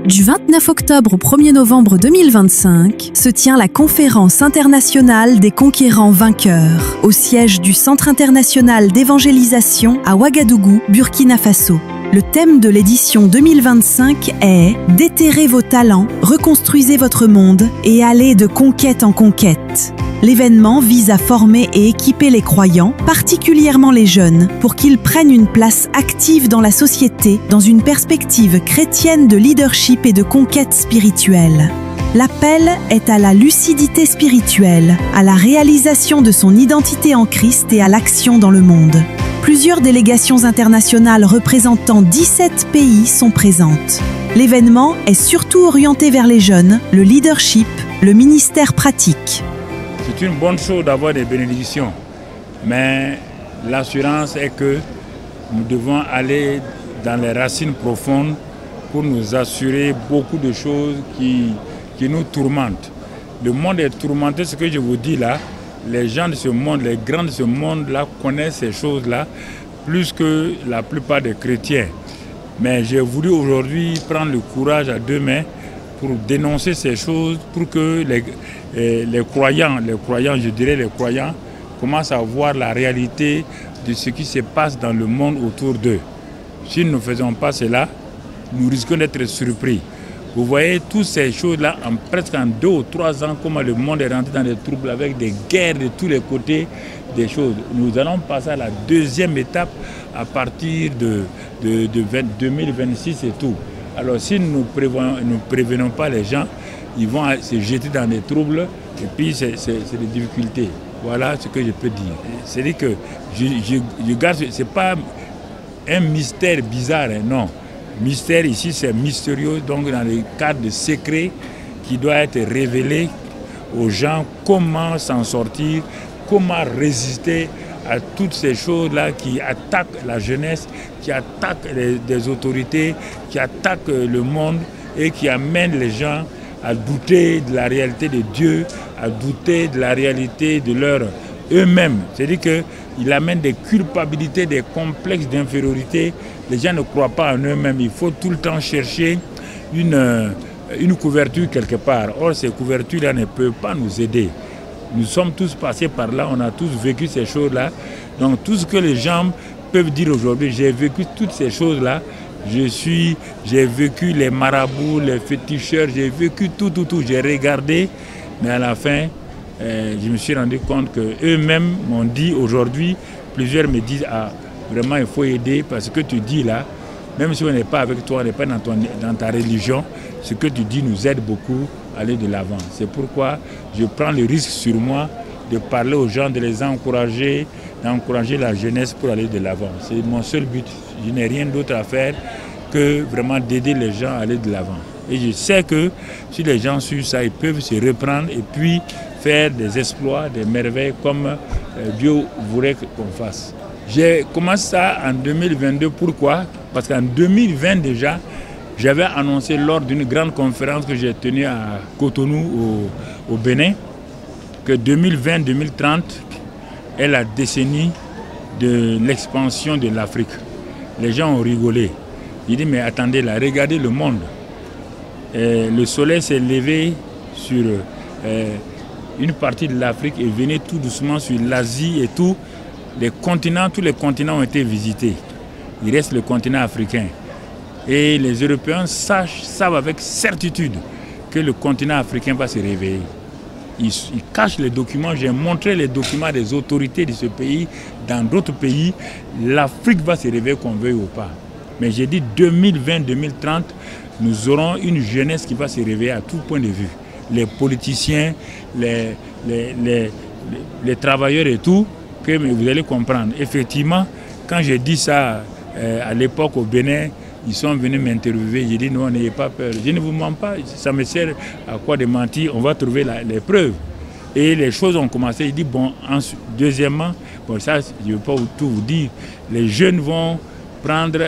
Du 29 octobre au 1er novembre 2025 se tient la conférence internationale des conquérants vainqueurs au siège du Centre international d'évangélisation à Ouagadougou, Burkina Faso. Le thème de l'édition 2025 est « Déterrez vos talents, reconstruisez votre monde et allez de conquête en conquête ». L'événement vise à former et équiper les croyants, particulièrement les jeunes, pour qu'ils prennent une place active dans la société dans une perspective chrétienne de leadership et de conquête spirituelle. L'appel est à la lucidité spirituelle, à la réalisation de son identité en Christ et à l'action dans le monde. Plusieurs délégations internationales représentant 17 pays sont présentes. L'événement est surtout orienté vers les jeunes, le leadership, le ministère pratique. C'est une bonne chose d'avoir des bénédictions, mais l'assurance est que nous devons aller dans les racines profondes pour nous assurer beaucoup de choses qui nous tourmentent. Le monde est tourmenté, ce que je vous dis là, les gens de ce monde, les grands de ce monde-là connaissent ces choses-là plus que la plupart des chrétiens. Mais j'ai voulu aujourd'hui prendre le courage à deux mains pour dénoncer ces choses, pour que les croyants, je dirais les croyants, commencent à voir la réalité de ce qui se passe dans le monde autour d'eux. Si nous ne faisons pas cela, nous risquons d'être surpris. Vous voyez toutes ces choses-là, presque en 2 ou 3 ans, comment le monde est rentré dans des troubles avec des guerres de tous les côtés, des choses. Nous allons passer à la deuxième étape à partir de 2026 et tout. Alors si nous ne prévenons pas les gens, ils vont se jeter dans des troubles et puis c'est des difficultés. Voilà ce que je peux dire. C'est-à-dire que je garde, ce n'est pas un mystère bizarre, hein, non. Mystère ici, c'est mystérieux, donc dans le cadre de secret qui doit être révélé aux gens, comment s'en sortir, comment résister à toutes ces choses-là qui attaquent la jeunesse, qui attaquent des autorités, qui attaquent le monde et qui amènent les gens à douter de la réalité de Dieu, à douter de la réalité de eux-mêmes. C'est-à-dire qu'il amène des culpabilités, des complexes d'infériorité. Les gens ne croient pas en eux-mêmes. Il faut tout le temps chercher une couverture quelque part. Or, ces couvertures-là ne peuvent pas nous aider. Nous sommes tous passés par là, on a tous vécu ces choses-là. Donc tout ce que les gens peuvent dire aujourd'hui, j'ai vécu toutes ces choses-là. J'ai vécu les marabouts, les féticheurs, j'ai vécu tout. J'ai regardé, mais à la fin, je me suis rendu compte qu'eux-mêmes m'ont dit aujourd'hui, plusieurs me disent, ah, vraiment il faut aider parce que tu dis là, même si on n'est pas avec toi, on n'est pas dans ta religion, ce que tu dis nous aide beaucoup à aller de l'avant. C'est pourquoi je prends le risque sur moi de parler aux gens, de les encourager, d'encourager la jeunesse pour aller de l'avant. C'est mon seul but. Je n'ai rien d'autre à faire que vraiment d'aider les gens à aller de l'avant. Et je sais que si les gens suivent ça, ils peuvent se reprendre et puis faire des exploits, des merveilles comme Dieu voudrait qu'on fasse. J'ai commencé ça en 2022. Pourquoi? Parce qu'en 2020 déjà, j'avais annoncé lors d'une grande conférence que j'ai tenue à Cotonou, au Bénin, que 2020-2030 est la décennie de l'expansion de l'Afrique. Les gens ont rigolé. Ils disent, mais attendez là, regardez le monde. Le soleil s'est levé sur une partie de l'Afrique et venait tout doucement sur l'Asie et tout. Tous les continents ont été visités. Il reste le continent africain. Et les Européens savent avec certitude que le continent africain va se réveiller. Ils cachent les documents. J'ai montré les documents des autorités de ce pays. Dans d'autres pays, l'Afrique va se réveiller qu'on veuille ou pas. Mais j'ai dit 2020-2030, nous aurons une jeunesse qui va se réveiller à tout point de vue. Les politiciens, les travailleurs et tout, que vous allez comprendre. Effectivement, quand j'ai dit ça à l'époque au Bénin, ils sont venus m'interviewer. J'ai dit non, n'ayez pas peur. Je ne vous mens pas, ça me sert à quoi de mentir, on va trouver les preuves. Et les choses ont commencé. Il dit bon, deuxièmement, bon ça, je ne vais pas tout vous dire, les jeunes vont prendre,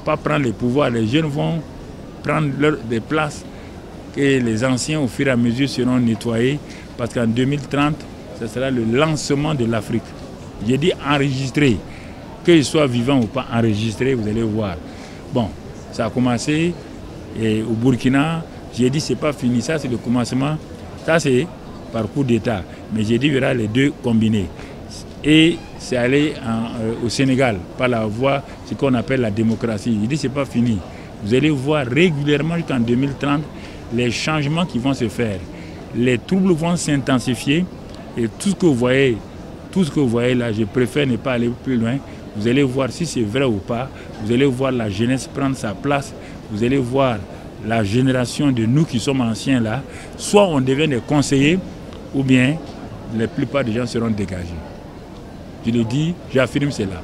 pas prendre les pouvoirs, les jeunes vont prendre des places et les anciens au fur et à mesure seront nettoyés parce qu'en 2030, ce sera le lancement de l'Afrique. J'ai dit enregistrer, que je sois vivant ou pas enregistré, vous allez voir. Bon, ça a commencé Et au Burkina, j'ai dit c'est pas fini, ça c'est le commencement, ça c'est par coup d'État. Mais j'ai dit il y aura les deux combinés. Et c'est aller au Sénégal par la voie, ce qu'on appelle la démocratie. Il dit c'est pas fini. Vous allez voir régulièrement jusqu'en 2030 les changements qui vont se faire. Les troubles vont s'intensifier et tout ce que vous voyez là, je préfère ne pas aller plus loin. Vous allez voir si c'est vrai ou pas. Vous allez voir la jeunesse prendre sa place. Vous allez voir la génération de nous qui sommes anciens là. Soit on devient des conseillers ou bien la plupart des gens seront dégagés. Je le dis, j'affirme cela.